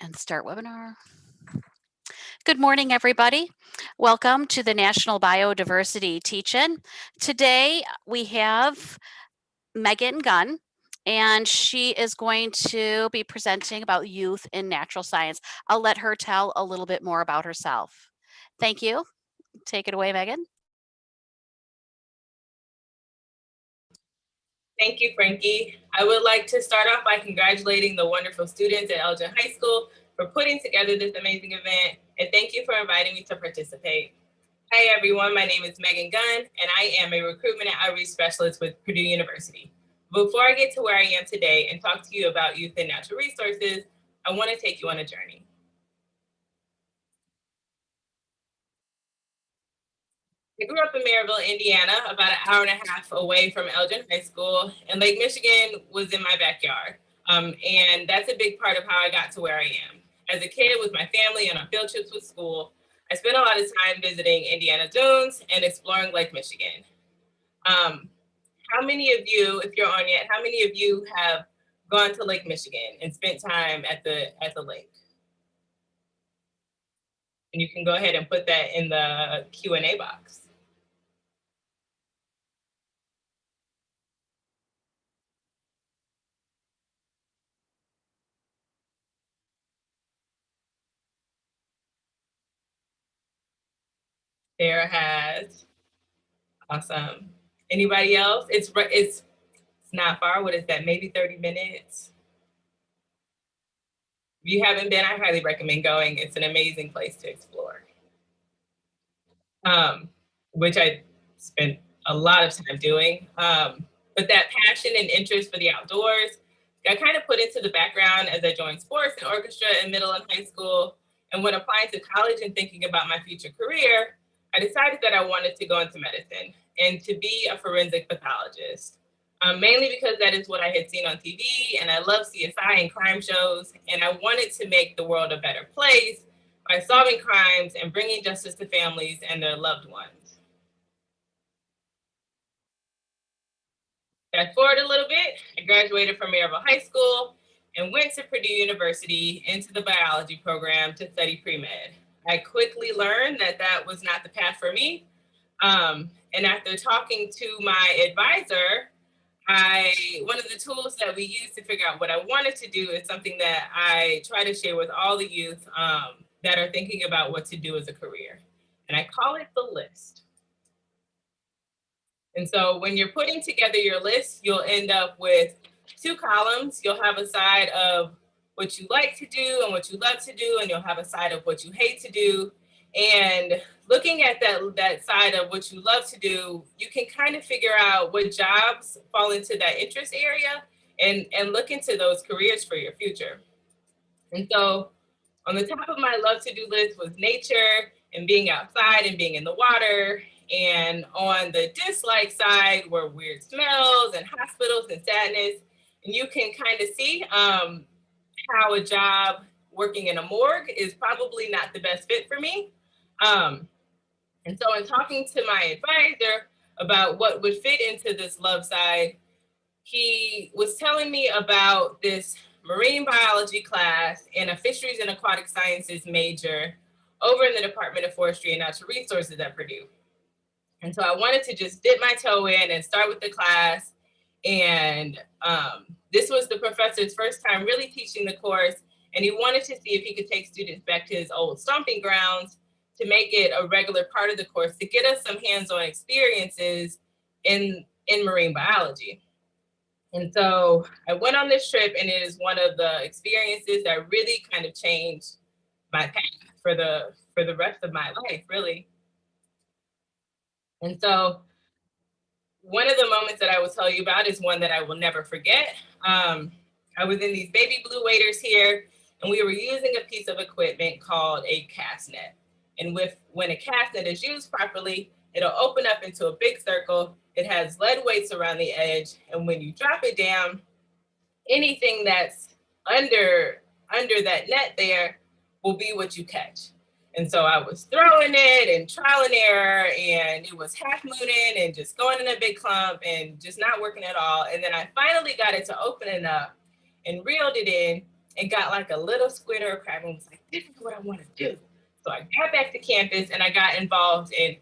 And start webinar. Good morning, everybody. Welcome to the National Biodiversity Teach-In. Today we have Megan Gunn, and she is going to be presenting about youth in natural science. I'll let her tell a little bit more about herself. Thank you. Take it away, Megan. Thank you, Frankie. I would like to start off by congratulating the wonderful students at Elgin High School for putting together this amazing event, and thank you for inviting me to participate. Hi, everyone. My name is Megan Gunn, and I am a recruitment and outreach specialist with Purdue University. Before I get to where I am today and talk to you about youth and natural resources, I want to take you on a journey. I grew up in Maryville, Indiana, about an hour and a half away from Elgin High School, and Lake Michigan was in my backyard. And that's a big part of how I got to where I am. As a kid with my family and on field trips with school, I spent a lot of time visiting Indiana Dunes and exploring Lake Michigan. How many of you, if you're on yet, how many of you have gone to Lake Michigan and spent time at the lake? And you can go ahead and put that in the Q&A box. Sarah has. Awesome. Anybody else? It's not far. What is that? Maybe 30 minutes. If you haven't been, I highly recommend going. It's an amazing place to explore. Which I spent a lot of time doing. But that passion and interest for the outdoors got kind of put into the background as I joined sports and orchestra in middle and high school. And when applying to college and thinking about my future career, I decided that I wanted to go into medicine and to be a forensic pathologist. Mainly because that is what I had seen on TV, and I love CSI and crime shows, and I wanted to make the world a better place by solving crimes and bringing justice to families and their loved ones. Fast forward a little bit, I graduated from Maryville High School and went to Purdue University into the biology program to study pre-med. I quickly learned that that was not the path for me. And after talking to my advisor, one of the tools that we use to figure out what I wanted to do is something that I try to share with all the youth that are thinking about what to do as a career. And I call it the list. And so when you're putting together your list, you'll end up with two columns. You'll have a side of what you like to do and what you love to do, and you'll have a side of what you hate to do. And looking at that side of what you love to do, you can kind of figure out what jobs fall into that interest area and look into those careers for your future. And so on the top of my love to do list was nature and being outside and being in the water. And on the dislike side were weird smells and hospitals and sadness. And you can kind of see how a job working in a morgue is probably not the best fit for me. And so in talking to my advisor about what would fit into this love side, he was telling me about this marine biology class and a fisheries and aquatic sciences major over in the Department of Forestry and Natural Resources at Purdue. And so I wanted to just dip my toe in and start with the class. And this was the professor's first time really teaching the course. And he wanted to see if he could take students back to his old stomping grounds to make it a regular part of the course to get us some hands-on experiences in marine biology. And so I went on this trip, and it is one of the experiences that really kind of changed my path for the rest of my life, really. And so one of the moments that I will tell you about is one that I will never forget. I was in these baby blue waders here, and we were using a piece of equipment called a cast net. And when a cast net is used properly, it'll open up into a big circle. It has lead weights around the edge. And when you drop it down, anything that's under that net there will be what you catch. And so I was throwing it and trial and error, and it was half mooning and just going in a big clump and just not working at all. And then I finally got it to opening up and reeled it in. and got like a little squid or a crab and was like, this is what I want to do. So I got back to campus and I got involved in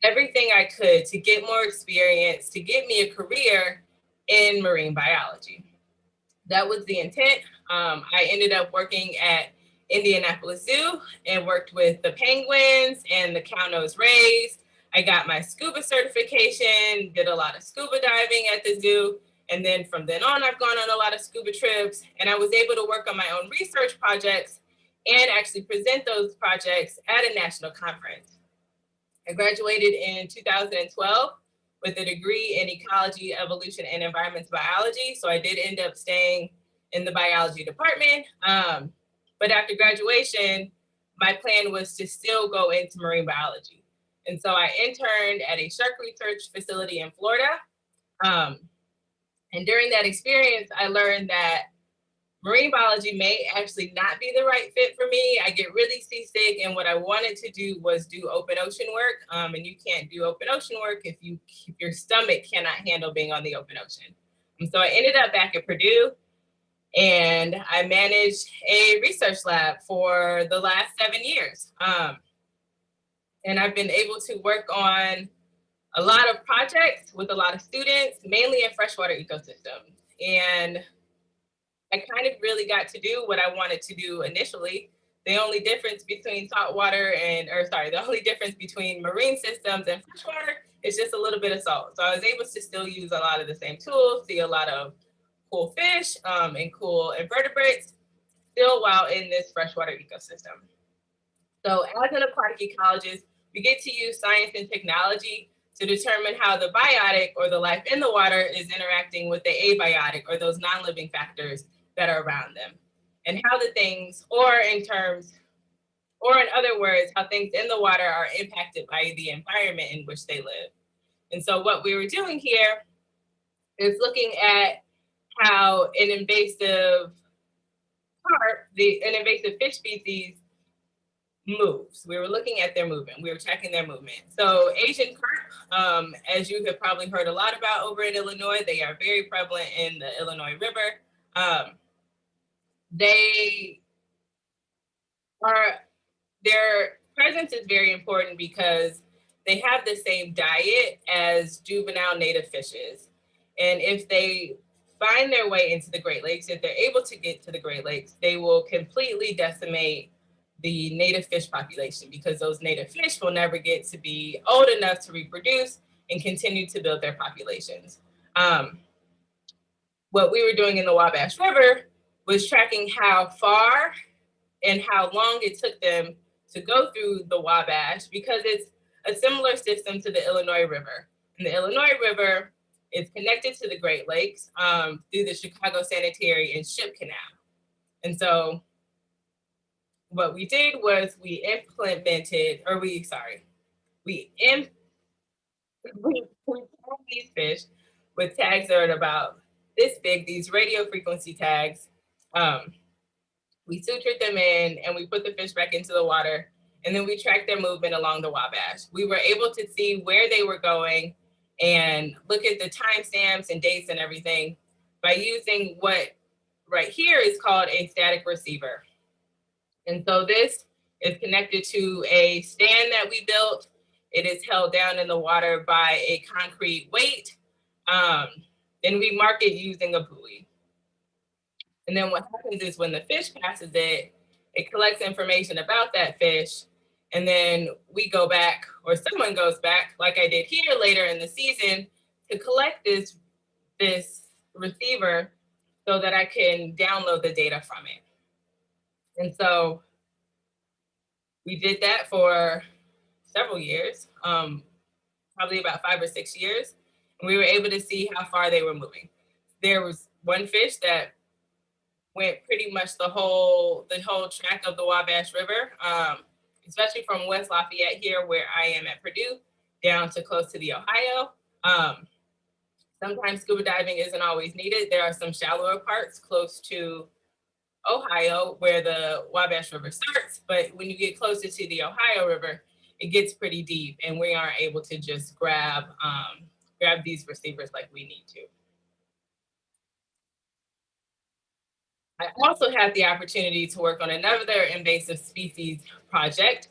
everything I could to get more experience, to get me a career in marine biology. That was the intent. I ended up working at Indianapolis Zoo and worked with the penguins and the cow-nosed rays. I got my scuba certification, did a lot of scuba diving at the zoo. And then from then on, I've gone on a lot of scuba trips, and I was able to work on my own research projects and actually present those projects at a national conference. I graduated in 2012 with a degree in ecology, evolution, and environmental biology. So I did end up staying in the biology department. But after graduation, my plan was to still go into marine biology. And so I interned at a shark research facility in Florida. And during that experience, I learned that marine biology may actually not be the right fit for me. I get really seasick, and what I wanted to do was do open ocean work. And you can't do open ocean work if your stomach cannot handle being on the open ocean. And so I ended up back at Purdue, and I managed a research lab for the last 7 years. And I've been able to work on a lot of projects with a lot of students, mainly in freshwater ecosystems. And I kind of really got to do what I wanted to do initially. The only difference between the only difference between marine systems and freshwater is just a little bit of salt. So I was able to still use a lot of the same tools, see a lot of cool fish and cool invertebrates, still while in this freshwater ecosystem. So as an aquatic ecologist, we get to use science and technology to determine how the biotic, or the life in the water, is interacting with the abiotic, or those non-living factors that are around them. And how the things, or in other words, how things in the water are impacted by the environment in which they live. And so what we were doing here is looking at how an invasive fish species moves. We were looking at their movement. We were checking their movement. So Asian carp, as you have probably heard a lot about over in Illinois, they are very prevalent in the Illinois River. They are, their presence is very important because they have the same diet as juvenile native fishes. And if they find their way into the Great Lakes, if they're able to get to the Great Lakes, they will completely decimate the native fish population, because those native fish will never get to be old enough to reproduce and continue to build their populations. What we were doing in the Wabash River was tracking how far and how long it took them to go through the Wabash, because it's a similar system to the Illinois River. And the Illinois River is connected to the Great Lakes through the Chicago Sanitary and Ship Canal. And so what we did was we tagged these fish with tags that are about this big, these radio frequency tags. We sutured them in, and we put the fish back into the water, and then we tracked their movement along the Wabash. We were able to see where they were going and look at the timestamps and dates and everything by using what right here is called a static receiver. And so this is connected to a stand that we built. It is held down in the water by a concrete weight. And we mark it using a buoy. And then what happens is when the fish passes it, it collects information about that fish. And then we go back, or someone goes back, like I did here later in the season, to collect this receiver so that I can download the data from it. And so we did that for several years, probably about 5 or 6 years. And we were able to see how far they were moving. There was one fish that went pretty much the whole track of the Wabash River, especially from West Lafayette here, where I am at Purdue, down to close to the Ohio. Sometimes scuba diving isn't always needed. There are some shallower parts close to Ohio where the Wabash River starts, but when you get closer to the Ohio River, it gets pretty deep, and we aren't able to just grab these receivers like we need to. I also had the opportunity to work on another invasive species project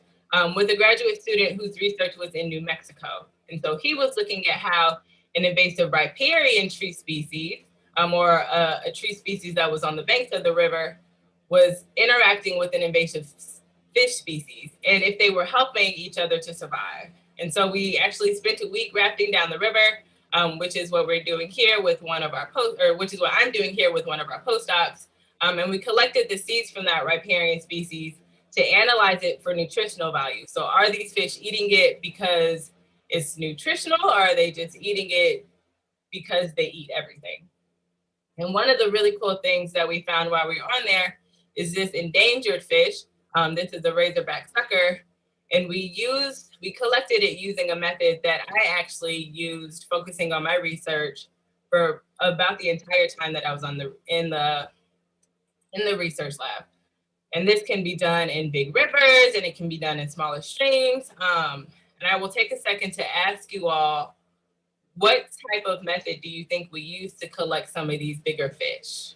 with a graduate student whose research was in New Mexico. And so he was looking at how an invasive riparian tree species, or a tree species that was on the banks of the river, was interacting with an invasive fish species, and if they were helping each other to survive. And so we actually spent a week rafting down the river, which is what we're doing here with one of our which is what I'm doing here with one of our postdocs. And we collected the seeds from that riparian species to analyze it for nutritional value. So are these fish eating it because it's nutritional, or are they just eating it because they eat everything? And one of the really cool things that we found while we were on there is this endangered fish. This is a razorback sucker. And we collected it using a method that I actually used focusing on my research for about the entire time that I was in the research lab. And this can be done in big rivers, and it can be done in smaller streams. And I will take a second to ask you all, what type of method do you think we use to collect some of these bigger fish?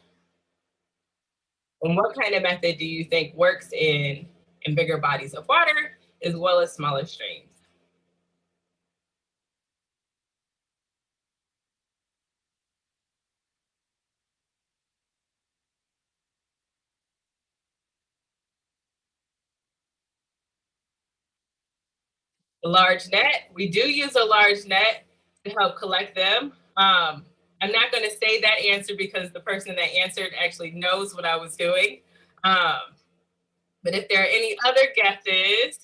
And what kind of method do you think works in bigger bodies of water as well as smaller streams? A large net. We do use a large net to help collect them. I'm not going to say that answer because the person that answered actually knows what I was doing. But if there are any other guesses.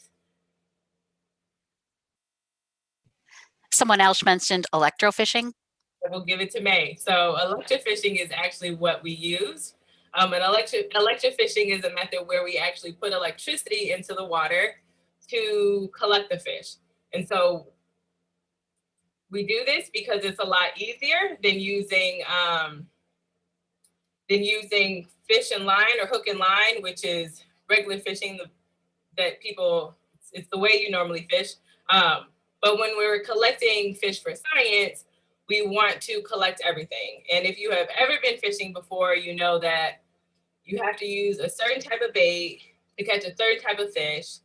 Someone else mentioned electrofishing. We'll give it to May. So electrofishing is actually what we use. And electrofishing is a method where we actually put electricity into the water to collect the fish. And so we do this because it's a lot easier than using fish and line or hook and line, which is regular fishing that people, it's the way you normally fish. But when we're collecting fish for science, we want to collect everything. And if you have ever been fishing before, you know that you have to use a certain type of bait to catch a certain type of fish,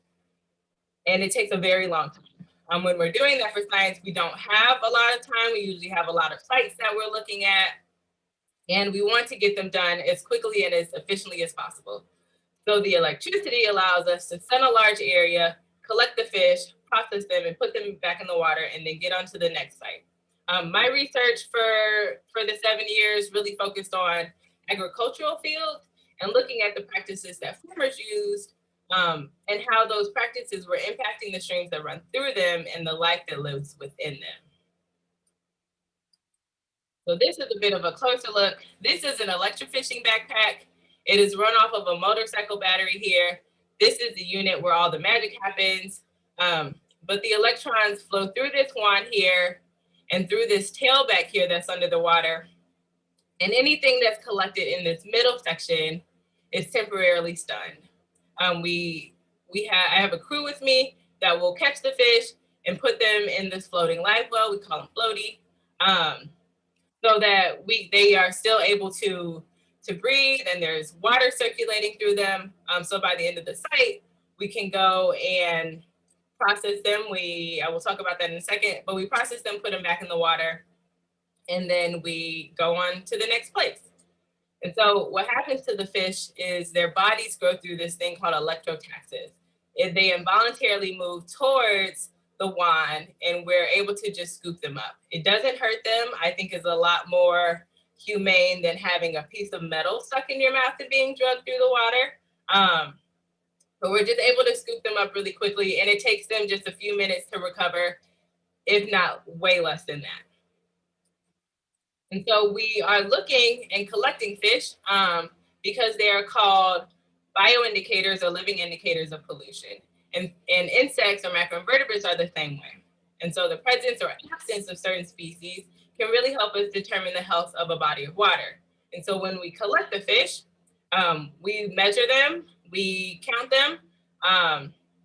and it takes a very long time. When we're doing that for science, we don't have a lot of time. We usually have a lot of sites that we're looking at, and we want to get them done as quickly and as efficiently as possible. So the electricity allows us to set a large area, collect the fish, process them, and put them back in the water, and then get on to the next site. My research for the 7 years really focused on agricultural fields and looking at the practices that farmers used, and how those practices were impacting the streams that run through them and the life that lives within them. So this is a bit of a closer look. This is an electrofishing backpack. It is run off of a motorcycle battery here. This is the unit where all the magic happens. But the electrons flow through this wand here and through this tail back here that's under the water. And anything that's collected in this middle section is temporarily stunned. I have a crew with me that will catch the fish and put them in this floating live well. We call them floaty, so that they are still able to breathe, and there's water circulating through them. So by the end of the site, we can go and process them. I will talk about that in a second, but we process them, put them back in the water, and then we go on to the next place. And so what happens to the fish is their bodies go through this thing called electrotaxis. They involuntarily move towards the wand, and we're able to just scoop them up. It doesn't hurt them. I think is a lot more humane than having a piece of metal stuck in your mouth and being drugged through the water. But we're just able to scoop them up really quickly, and it takes them just a few minutes to recover, if not way less than that. And so we are looking and collecting fish because they are called bioindicators or living indicators of pollution. And insects or macroinvertebrates are the same way. And so the presence or absence of certain species can really help us determine the health of a body of water. And so when we collect the fish, we measure them, we count them,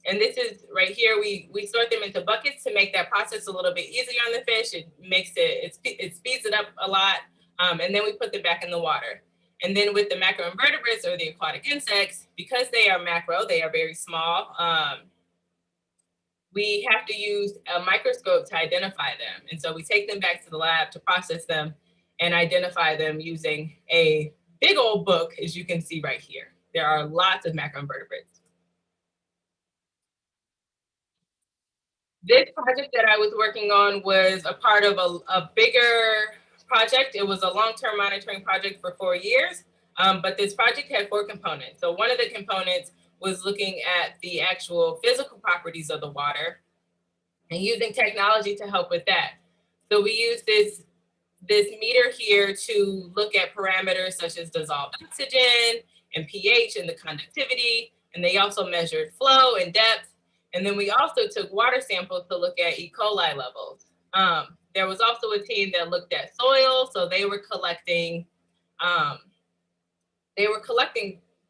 and this is right here, we sort them into buckets to make that process a little bit easier on the fish. It speeds it up a lot. And then we put them back in the water. And then with the macroinvertebrates or the aquatic insects, because they are macro, they are very small, we have to use a microscope to identify them. And so we take them back to the lab to process them and identify them using a big old book, as you can see right here. There are lots of macroinvertebrates. This project that I was working on was a part of a bigger project. It was a long-term monitoring project for 4 years, but this project had 4 components. So one of the components was looking at the actual physical properties of the water and using technology to help with that. So we use this meter here to look at parameters such as dissolved oxygen and pH and the conductivity. And they also measured flow and depth. And then we also took water samples to look at E. coli levels. There was also a team that looked at soil. So um, they were collecting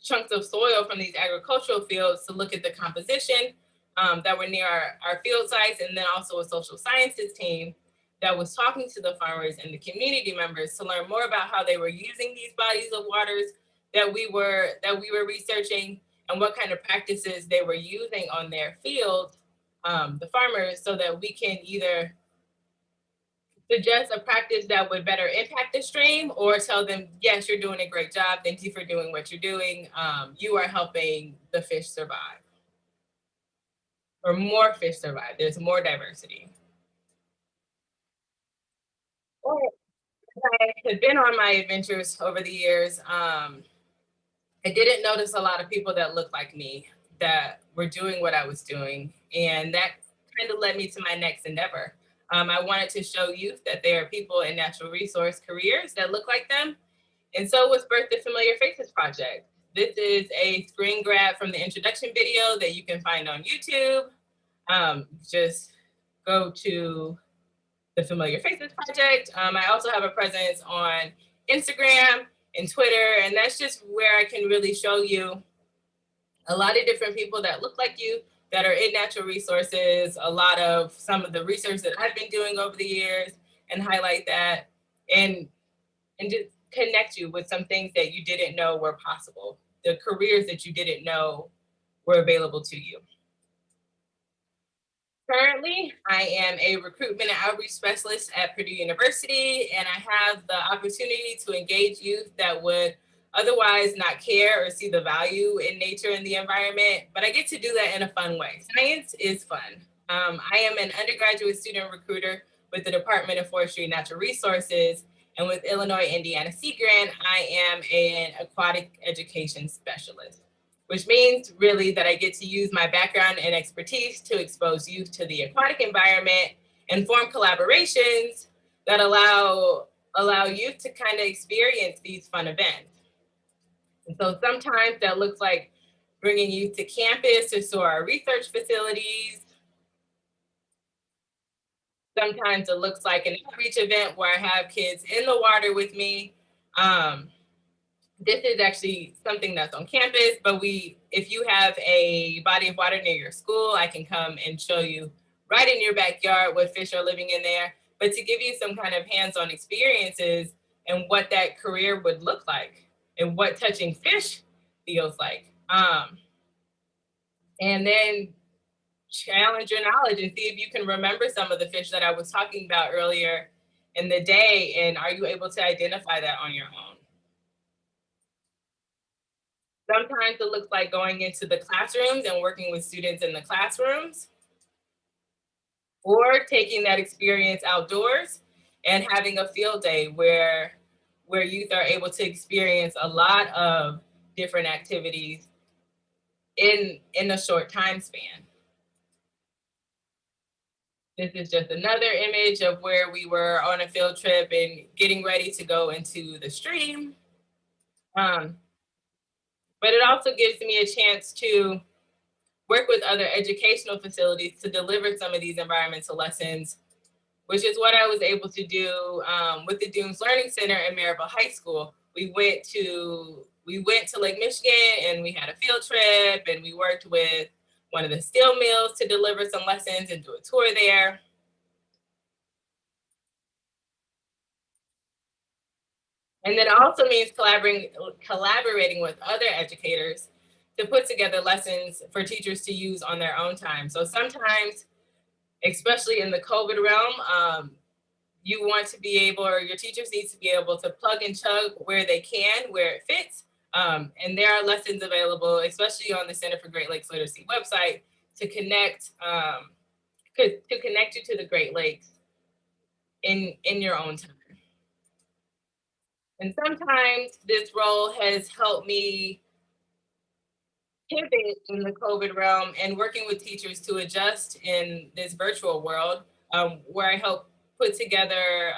chunks of soil from these agricultural fields to look at the composition that were near our field sites, and then also a social sciences team that was talking to the farmers and the community members to learn more about how they were using these bodies of waters that we were researching, and what kind of practices they were using on their fields, the farmers, so that we can either suggest a practice that would better impact the stream, or tell them, yes, you're doing a great job. Thank you for doing what you're doing. You are helping the fish survive, or more fish survive. There's more diversity. I had been on my adventures over the years. I didn't notice a lot of people that looked like me that were doing what I was doing. And that kind of led me to my next endeavor. I wanted to show youth that there are people in natural resource careers that look like them. And so was birthed the Familiar Faces Project. This is a screen grab from the introduction video that you can find on YouTube. Just go to the Familiar Faces Project. I also have a presence on Instagram and Twitter, and that's just where I can really show you a lot of different people that look like you that are in natural resources, a lot of some of the research that I've been doing over the years, and highlight that, and just connect you with some things that you didn't know were possible, the careers that you didn't know were available to you. Currently, I am a recruitment and outreach specialist at Purdue University, and I have the opportunity to engage youth that would otherwise not care or see the value in nature and the environment, but I get to do that in a fun way. Science is fun. I am an undergraduate student recruiter with the Department of Forestry and Natural Resources, and with Illinois Indiana Sea Grant, I am an aquatic education specialist, which means really that I get to use my background and expertise to expose youth to the aquatic environment and form collaborations that allow youth to kind of experience these fun events. And so sometimes that looks like bringing youth to campus or to our research facilities. Sometimes it looks like an outreach event where I have kids in the water with me. This is actually something that's on campus, but if you have a body of water near your school, I can come and show you right in your backyard what fish are living in there, but to give you some kind of hands-on experiences and what that career would look like and what touching fish feels like. And then challenge your knowledge and see if you can remember some of the fish that I was talking about earlier in the day, and are you able to identify that on your own? Sometimes it looks like going into the classrooms and working with students in the classrooms, or taking that experience outdoors and having a field day where youth are able to experience a lot of different activities in a short time span. This is just another image of where we were on a field trip and getting ready to go into the stream. But it also gives me a chance to work with other educational facilities to deliver some of these environmental lessons, which is what I was able to do with the Dunes Learning Center at Maribel High School. We went to Lake Michigan and we had a field trip, and we worked with one of the steel mills to deliver some lessons and do a tour there. And then it also means collaborating with other educators to put together lessons for teachers to use on their own time. So sometimes, especially in the COVID realm, you want to be able, or your teachers need to be able to plug and chug where they can, where it fits. And there are lessons available, especially on the Center for Great Lakes Literacy website, to connect you to the Great Lakes in your own time. And sometimes this role has helped me pivot in the COVID realm and working with teachers to adjust in this virtual world, where I help put together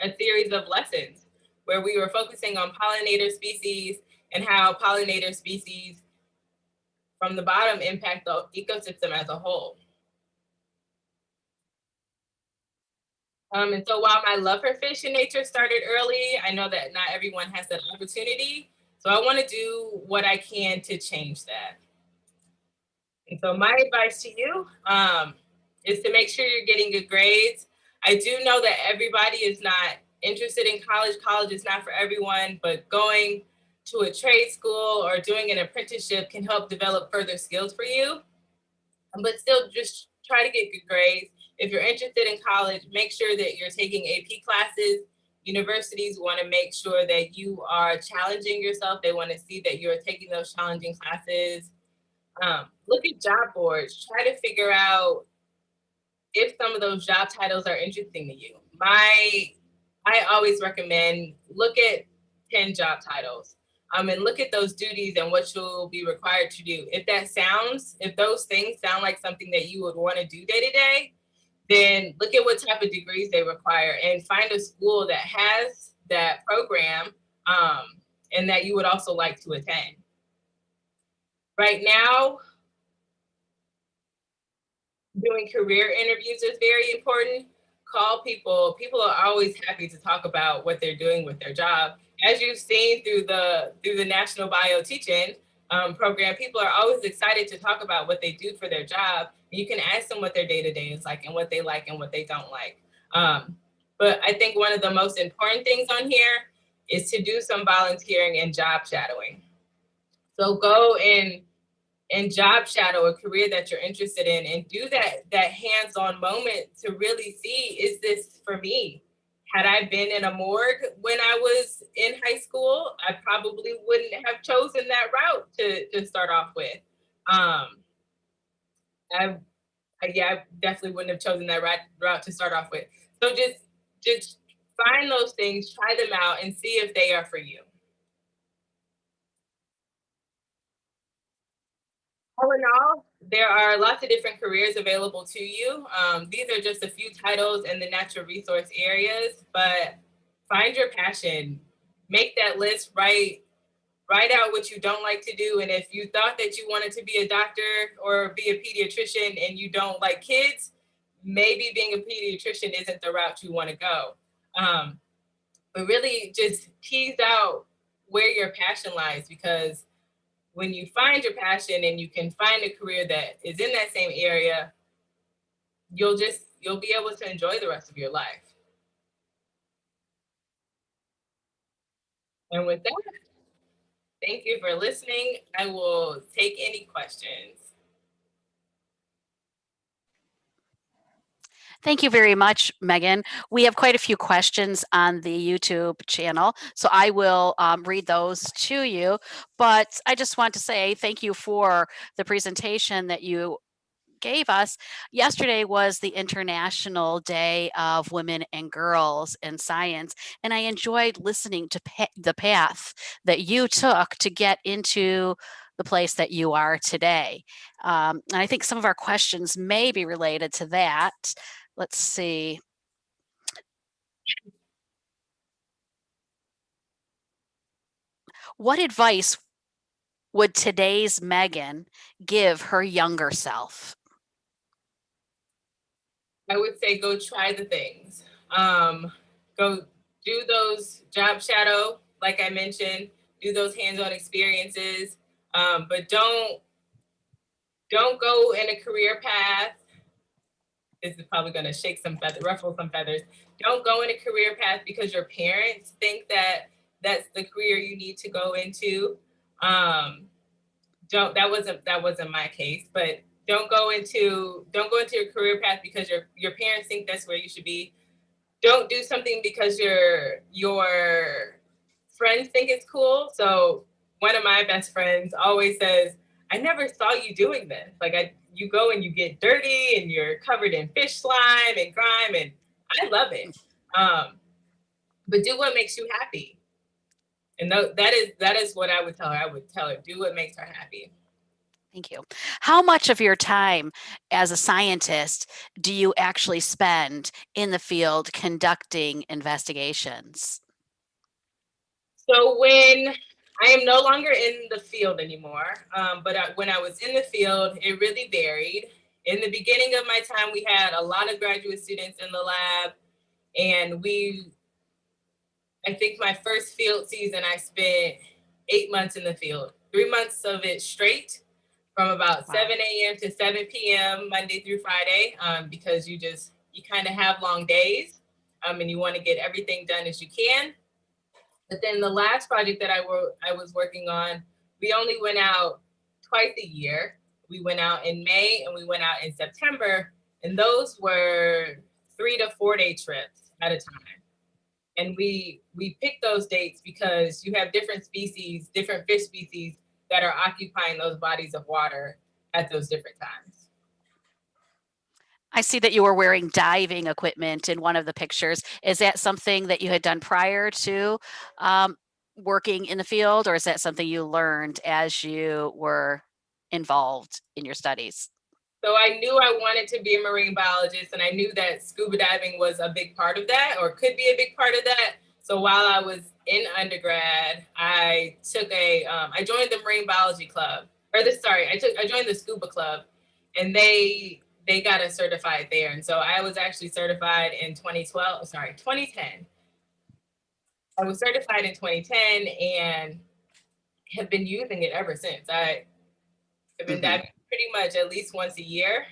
a series of lessons where we were focusing on pollinator species and how pollinator species from the bottom impact the ecosystem as a whole. And so while my love for fish and nature started early, I know that not everyone has that opportunity. So I want to do what I can to change that. And so my advice to you is to make sure you're getting good grades. I do know that everybody is not interested in college. College is not for everyone, but going to a trade school or doing an apprenticeship can help develop further skills for you. But still just try to get good grades. If you're interested in college, make sure that you're taking AP classes. Universities want to make sure that you are challenging yourself. They want to see that you're taking those challenging classes. Look at job boards. Try to figure out if some of those job titles are interesting to you. I always recommend look at 10 job titles. And look at those duties and what you'll be required to do. If those things sound like something that you would want to do day to day, then look at what type of degrees they require and find a school that has that program and that you would also like to attend. Right now, doing career interviews is very important. Call people. People are always happy to talk about what they're doing with their job. As you've seen through the National Bio Teaching program, people are always excited to talk about what they do for their job. You can ask them what their day-to-day is like and what they like and what they don't like. But I think one of the most important things on here is to do some volunteering and job shadowing. So go and job shadow a career that you're interested in and do that hands-on moment to really see, is this for me? Had I been in a morgue when I was in high school, I probably wouldn't have chosen that route to start off with. I definitely wouldn't have chosen that route to start off with. So just find those things, try them out, and see if they are for you. All in all, there are lots of different careers available to you. These are just a few titles in the natural resource areas, but find your passion. Make that list, write out what you don't like to do. And if you thought that you wanted to be a doctor or be a pediatrician and you don't like kids, maybe being a pediatrician isn't the route you want to go. But really just tease out where your passion lies, because when you find your passion and you can find a career that is in that same area, you'll be able to enjoy the rest of your life. And with that, thank you for listening. I will take any questions. Thank you very much, Megan. We have quite a few questions on the YouTube channel, so I will read those to you. But I just want to say thank you for the presentation that you gave us. Yesterday was the International Day of Women and Girls in Science, and I enjoyed listening to the path that you took to get into the place that you are today. And I think some of our questions may be related to that. Let's see. What advice would today's Megan give her younger self? I would say go try the things. Go do those job shadow, like I mentioned, do those hands-on experiences, but don't go in a career path this is probably going to shake some feathers, ruffle some feathers. Don't go in a career path because your parents think that that's the career you need to go into. Don't that wasn't my case, but don't go into your career path because your parents think that's where you should be. Don't do something because your friends think it's cool. So one of my best friends always says, I never saw you doing this. Like you go and you get dirty and you're covered in fish slime and grime, and I love it. But do what makes you happy. And that is what I would tell her. I would tell her, do what makes her happy. Thank you. How much of your time as a scientist do you actually spend in the field conducting investigations? So when I am no longer in the field anymore, when I was in the field, it really varied. In the beginning of my time, we had a lot of graduate students in the lab, and I think my first field season, I spent 8 months in the field, 3 months of it straight from about Wow. 7 a.m. to 7 p.m. Monday through Friday, because you kind of have long days, and you want to get everything done as you can. But then the last project that I was working on, we only went out twice a year. We went out in May and we went out in September, and those were 3 to 4 day trips at a time. And we picked those dates because you have different species, different fish species that are occupying those bodies of water at those different times. I see that you were wearing diving equipment in one of the pictures. Is that something that you had done prior to working in the field, or is that something you learned as you were involved in your studies? So I knew I wanted to be a marine biologist, and I knew that scuba diving was a big part of that, or could be a big part of that. So while I was in undergrad, I joined the marine biology club, I joined the scuba club, and they got us certified there. And so I was actually certified in 2010. I was certified in 2010 and have been using it ever since. I've been diving pretty much at least once a year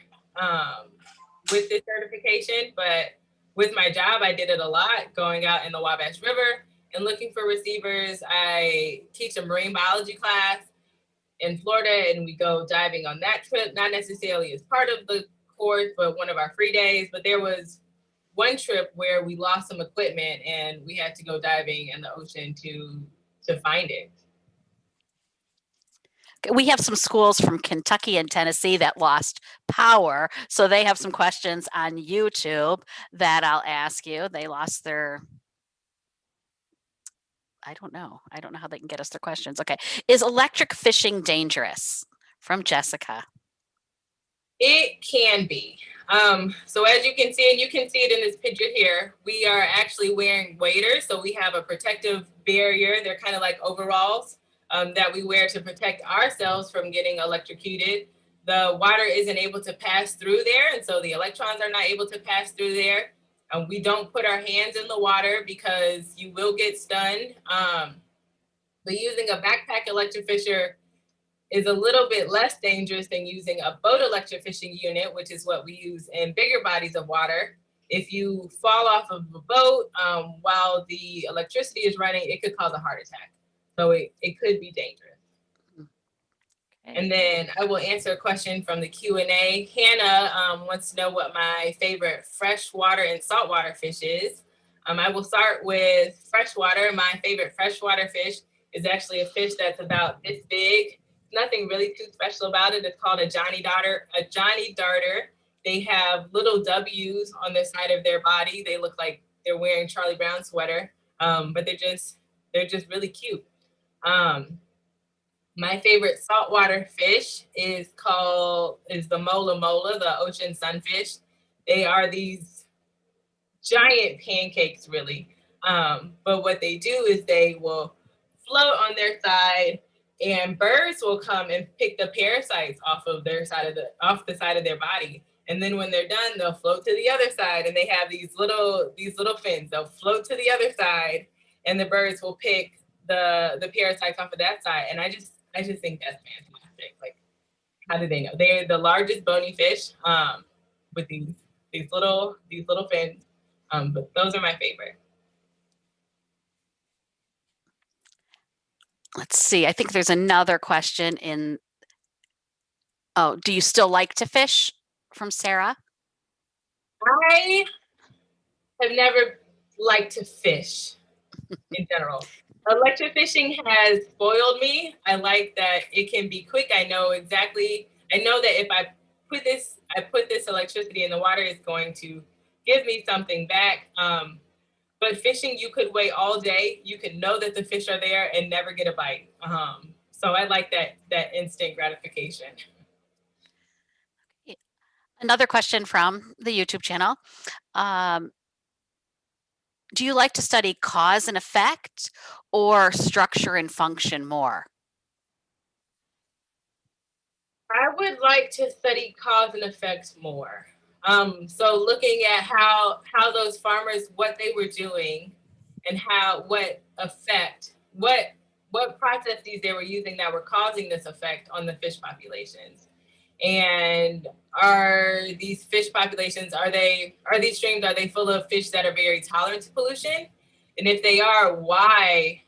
with this certification, but with my job, I did it a lot, going out in the Wabash River and looking for receivers. I teach a marine biology class in Florida, and we go diving on that trip, not necessarily as part of the course, but one of our free days. But there was one trip where we lost some equipment and we had to go diving in the ocean to find it. We have some schools from Kentucky and Tennessee that lost power. So they have some questions on YouTube that I'll ask you. They lost their, I don't know. I don't know how they can get us their questions. Okay. Is electric fishing dangerous? From Jessica. It can be. So as you can see, and you can see it in this picture here, we are actually wearing waders. So we have a protective barrier. They're kind of like overalls that we wear to protect ourselves from getting electrocuted. The water isn't able to pass through there, and so the electrons are not able to pass through there. We don't put our hands in the water because you will get stunned. But using a backpack electrofisher is a little bit less dangerous than using a boat electrofishing unit, which is what we use in bigger bodies of water. If you fall off of a boat while the electricity is running, it could cause a heart attack. So it could be dangerous. Okay. And then I will answer a question from the Q&A. Hannah wants to know what my favorite freshwater and saltwater fish is. I will start with freshwater. My favorite freshwater fish is actually a fish that's about this big. Nothing really too special about it. It's called a Johnny darter. They have little W's on the side of their body. They look like they're wearing Charlie Brown sweater, but they're just really cute. My favorite saltwater fish is the mola mola, the ocean sunfish. They are these giant pancakes, really. But what they do is they will float on their side, and birds will come and pick the parasites off the side of their body. And then when they're done, they'll float to the other side, and they have these little fins. They'll float to the other side, and the birds will pick the parasites off of that side. And I just think that's fantastic. Like, how do they know? They're the largest bony fish with these these little fins. But those are my favorite. Let's see. I think there's another question in. Oh, do you still like to fish? From Sarah. I have never liked to fish in general. Electrofishing has spoiled me. I like that it can be quick. I know that if I put this electricity in the water, it's going to give me something back. But fishing, you could wait all day. You could know that the fish are there and never get a bite. So I like that instant gratification. Another question from the YouTube channel. Do you like to study cause and effect or structure and function more? I would like to study cause and effects more. So looking at how those farmers, what they were doing, and what processes they were using that were causing this effect on the fish populations. And are these fish populations, are these streams, are they full of fish that are very tolerant to pollution? And if they are, why?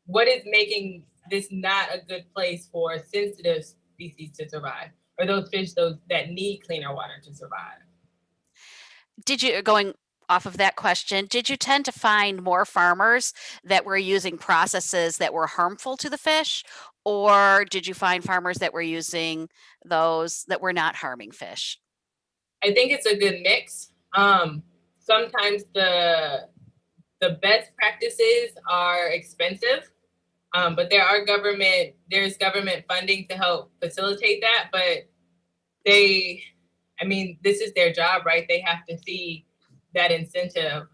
What is making this not a good place for sensitive species to survive, or those fish that need cleaner water to survive? Going off of that question, did you tend to find more farmers that were using processes that were harmful to the fish, or did you find farmers that were using those that were not harming fish? I think it's a good mix. Sometimes the best practices are expensive, but there's government funding to help facilitate that. But this is their job, right? They have to see that incentive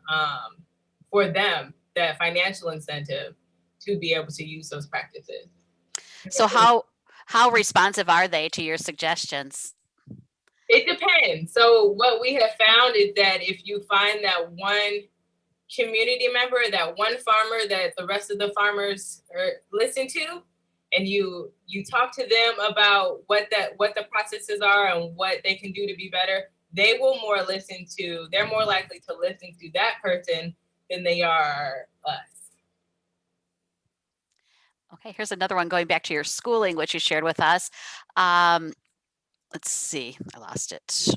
for them, that financial incentive to be able to use those practices. So how responsive are they to your suggestions? It depends. So what we have found is that if you find that one community member, that one farmer that the rest of the farmers listen to, and you talk to them about what the processes are and what they can do to be better, they're more likely to listen to that person than they are us. Okay, here's another one going back to your schooling, which you shared with us. Let's see, I lost it.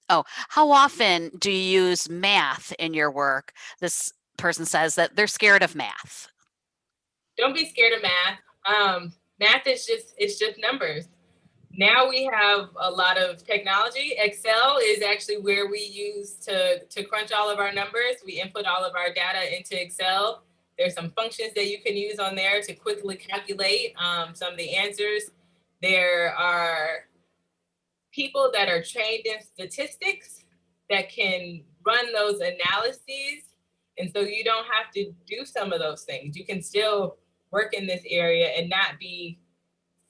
Oh, how often do you use math in your work? This person says that they're scared of math. Don't be scared of math. Math is just numbers. Now we have a lot of technology. Excel is actually where we use to crunch all of our numbers. We input all of our data into Excel. There's some functions that you can use on there to quickly calculate some of the answers. There are people that are trained in statistics that can run those analyses. And so you don't have to do some of those things. You can still work in this area and not be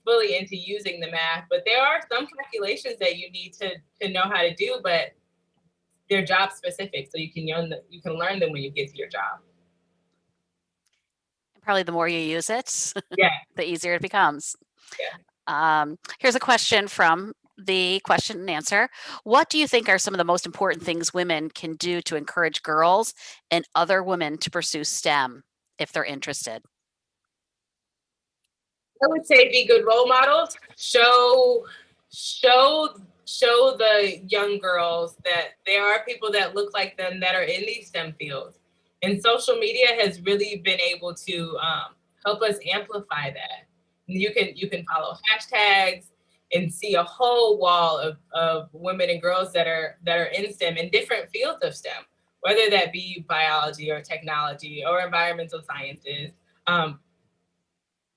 fully into using the math, but there are some calculations that you need to know how to do, but they're job specific, so you can learn them when you get to your job. Probably the more you use it, Yeah. the easier it becomes. Yeah. Here's a question from the question and answer. What do you think are some of the most important things women can do to encourage girls and other women to pursue STEM if they're interested? I would say be good role models. Show the young girls that there are people that look like them that are in these STEM fields. And social media has really been able to help us amplify that. You can follow hashtags and see a whole wall of women and girls that are in STEM, in different fields of STEM, whether that be biology or technology or environmental sciences.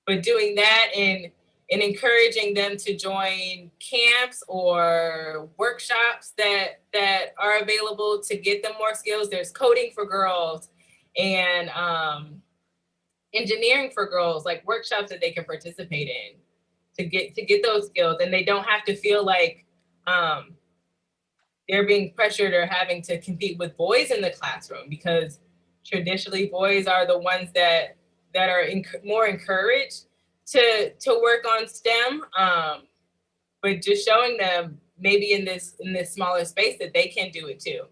But doing that and encouraging them to join camps or workshops that are available to get them more skills. There's coding for girls and engineering for girls, like workshops that they can participate in to get those skills, and they don't have to feel like they're being pressured or having to compete with boys in the classroom, because traditionally boys are the ones that are more encouraged to work on STEM, but just showing them maybe in this smaller space that they can do it too.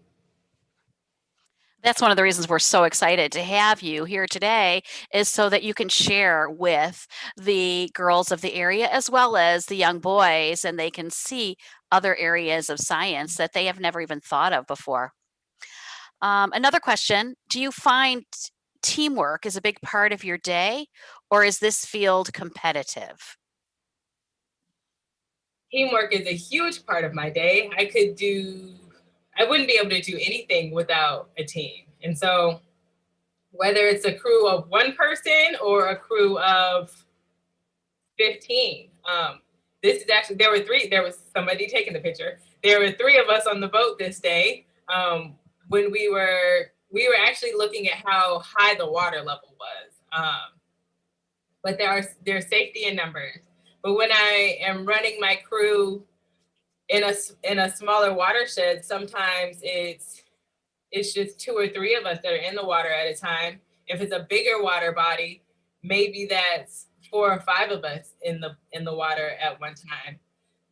That's one of the reasons we're so excited to have you here today, is so that you can share with the girls of the area as well as the young boys, and they can see other areas of science that they have never even thought of before. Another question, do you find teamwork is a big part of your day, or is this field competitive? Teamwork is a huge part of my day. I wouldn't be able to do anything without a team. And so whether it's a crew of one person or a crew of 15, this is actually, there was somebody taking the picture. There were three of us on the boat this day. When we were actually looking at how high the water level was. But there's safety in numbers. But when I am running my crew in a smaller watershed, sometimes it's just two or three of us that are in the water at a time. If it's a bigger water body, maybe that's four or five of us in the water at one time.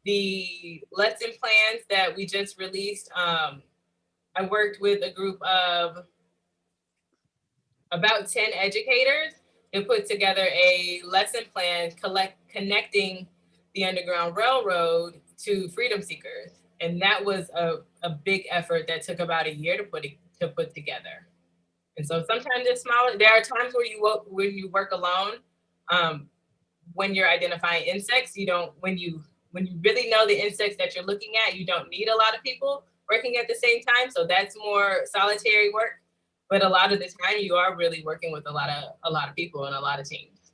The lesson plans that we just released, I worked with a group of about 10 educators to put together a lesson plan connecting the Underground Railroad to freedom seekers. And that was a big effort that took about a year to put together. And so sometimes it's smaller. There are times where you work alone. When you're identifying insects, you don't when you really know the insects that you're looking at, you don't need a lot of people working at the same time. So that's more solitary work. But a lot of the time you are really working with a lot of people and a lot of teams.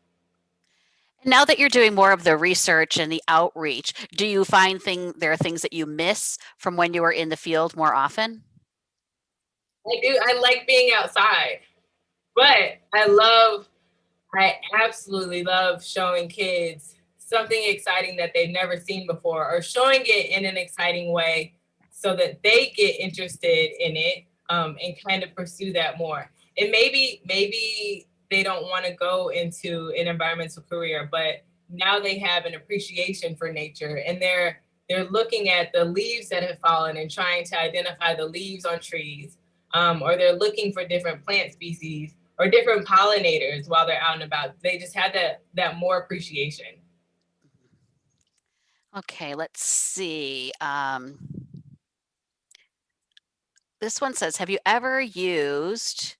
Now that you're doing more of the research and the outreach, do you find there are things that you miss from when you were in the field more often? I do. I like being outside, but I absolutely love showing kids something exciting that they've never seen before, or showing it in an exciting way so that they get interested in it, and kind of pursue that more. And maybe they don't want to go into an environmental career, but now they have an appreciation for nature, and they're looking at the leaves that have fallen and trying to identify the leaves on trees, or they're looking for different plant species or different pollinators while they're out and about. They just had that more appreciation. Okay, let's see. This one says, have you ever used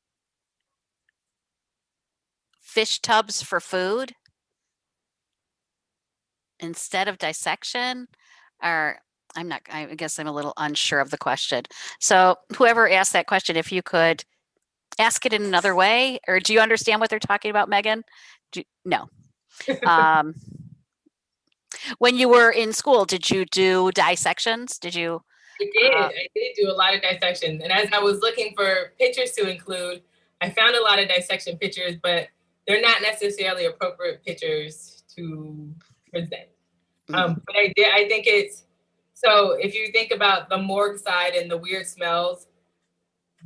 fish tubs for food instead of dissection? Or I guess I'm a little unsure of the question. So whoever asked that question, if you could ask it in another way, or do you understand what they're talking about, Megan? No. Um, when you were in school, did you do dissections? Did you? I did do a lot of dissection. And as I was looking for pictures to include, I found a lot of dissection pictures, but they're not necessarily appropriate pictures to present. But I think it's, so if you think about the morgue side and the weird smells,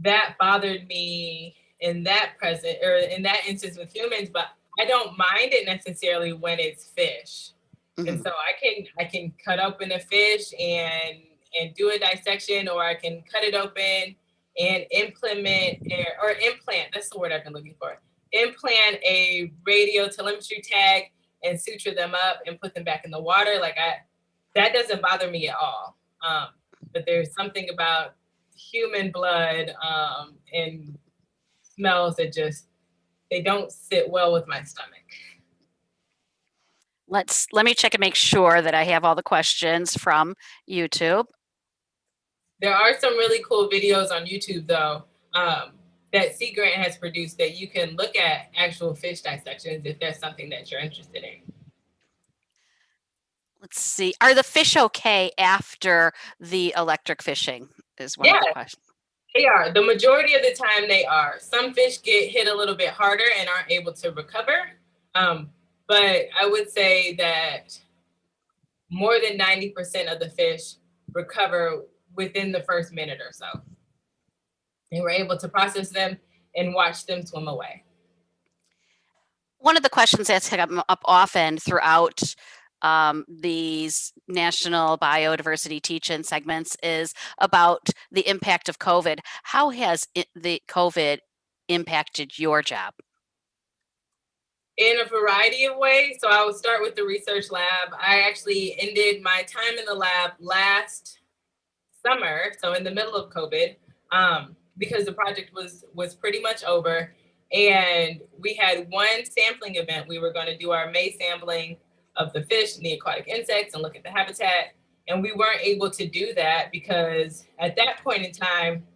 that bothered me in that instance with humans, but I don't mind it necessarily when it's fish. And Mhm. so I can cut open a fish and do a dissection, or I can cut it open and implant, that's the word I've been looking for. Implant a radio telemetry tag and suture them up and put them back in the water. That doesn't bother me at all. But there's something about human blood, and smells that just, they don't sit well with my stomach. Let me check and make sure that I have all the questions from YouTube. There are some really cool videos on YouTube though, that Sea Grant has produced that you can look at actual fish dissections if that's something that you're interested in. Let's see. Are the fish okay after the electric fishing? Is one of Yeah, the questions. they are. The majority of the time they are. Some fish get hit a little bit harder and aren't able to recover. But I would say that more than 90% of the fish recover within the first minute or so. And we're able to process them and watch them swim away. One of the questions that's come up often throughout these national biodiversity teach-in segments is about the impact of COVID. How has the COVID impacted your job? In a variety of ways. So I will start with the research lab. I actually ended my time in the lab last summer, so in the middle of COVID, because the project was pretty much over, and we had one sampling event. We were going to do our May sampling of the fish and the aquatic insects and look at the habitat, and we weren't able to do that because at that point in time,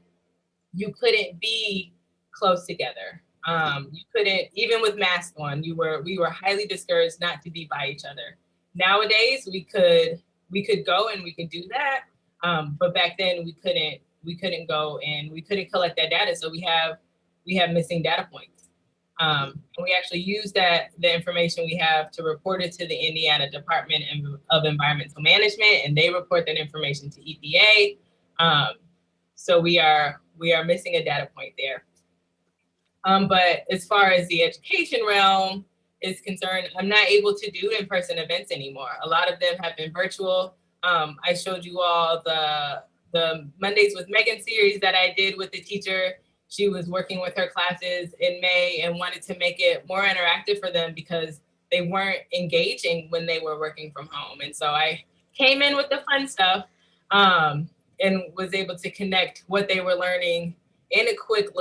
you couldn't be close together. You couldn't, even with masks on, we were highly discouraged not to be by each other. Nowadays, we could go and we could do that, but back then we couldn't go and we couldn't collect that data. So we have missing data points. And we actually use the information we have to report it to the Indiana Department of Environmental Management, and they report that information to EPA. So we are missing a data point there. But as far as the education realm is concerned, I'm not able to do in-person events anymore. A lot of them have been virtual. I showed you all the Mondays with Megan series that I did with the teacher. She was working with her classes in May and wanted to make it more interactive for them because they weren't engaging when they were working from home. And so I came in with the fun stuff, and was able to connect what they were learning in a quick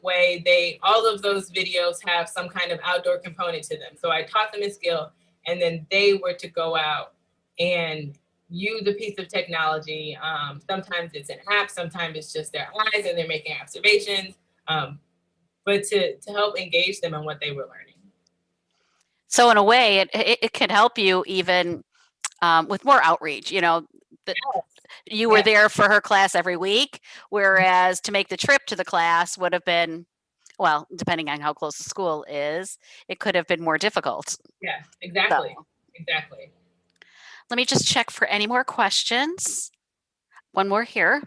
way. All of those videos have some kind of outdoor component to them. So I taught them a skill, and then they were to go out and use a piece of technology. Sometimes it's an app, sometimes it's just their eyes and they're making observations, but to help engage them in what they were learning. So in a way, it can help you even with more outreach. You were there for her class every week, whereas to make the trip to the class would have been, well, depending on how close the school is, it could have been more difficult. Yeah, exactly. So, Exactly. let me just check for any more questions. One more here.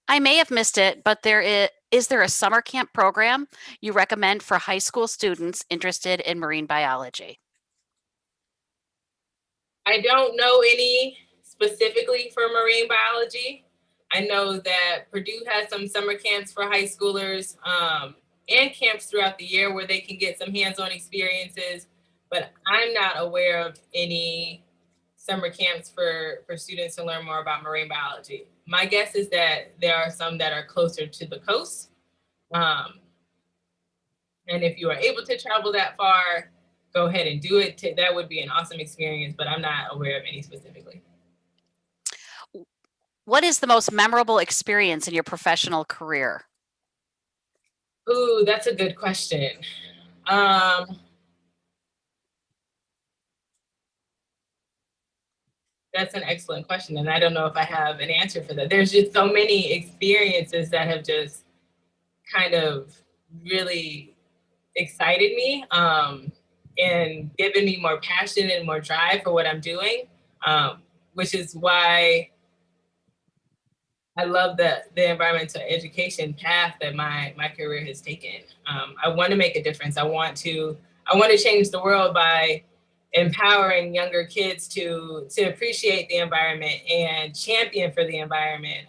I may have missed it, but is there a summer camp program you recommend for high school students interested in marine biology? I don't know any specifically for marine biology. I know that Purdue has some summer camps for high schoolers, and camps throughout the year where they can get some hands-on experiences, but I'm not aware of any summer camps for students to learn more about marine biology. My guess is that there are some that are closer to the coast. And if you are able to travel that far, go ahead and do it. That would be an awesome experience, but I'm not aware of any specifically. What is the most memorable experience in your professional career? Ooh, that's a good question. That's an excellent question, and I don't know if I have an answer for that. There's just so many experiences that have just kind of really excited me, and given me more passion and more drive for what I'm doing, which is why I love the environmental education path that my career has taken. I want to make a difference. I want to change the world by empowering younger kids to appreciate the environment and champion for the environment.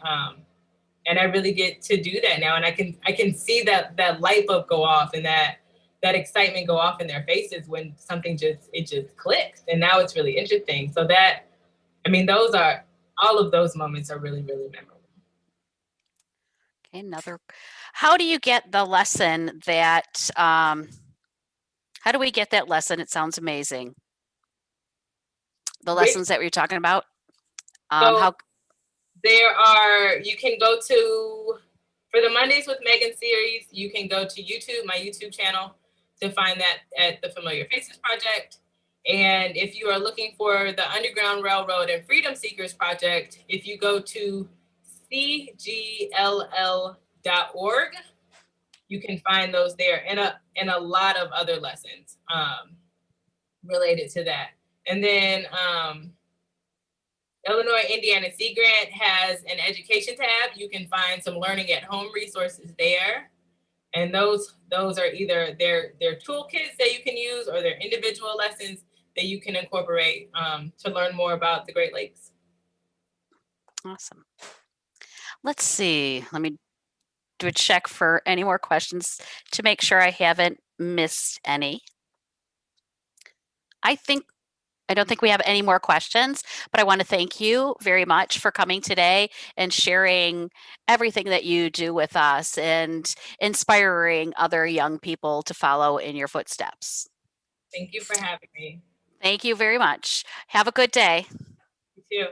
And I really get to do that now, and I can see that light bulb go off and that excitement go off in their faces when something just clicks, and now it's really interesting. So all of those moments are really, really memorable. Okay, how do you get the lesson that, how do we get that lesson? It sounds amazing. The lessons that we're talking about. So you can go for the Mondays with Megan series, you can go to YouTube, my YouTube channel, to find that at the Familiar Faces Project. And if you are looking for the Underground Railroad and Freedom Seekers Project, if you go to cgll.org, you can find those there, and a lot of other lessons related to that. And then Illinois Indiana Sea Grant has an education tab. You can find some learning at home resources there. And those are either their toolkits that you can use or their individual lessons that you can incorporate to learn more about the Great Lakes. Awesome. Let's see. Let me do a check for any more questions to make sure I haven't missed any. I don't think we have any more questions, but I want to thank you very much for coming today and sharing everything that you do with us and inspiring other young people to follow in your footsteps. Thank you for having me. Thank you very much. Have a good day. You too.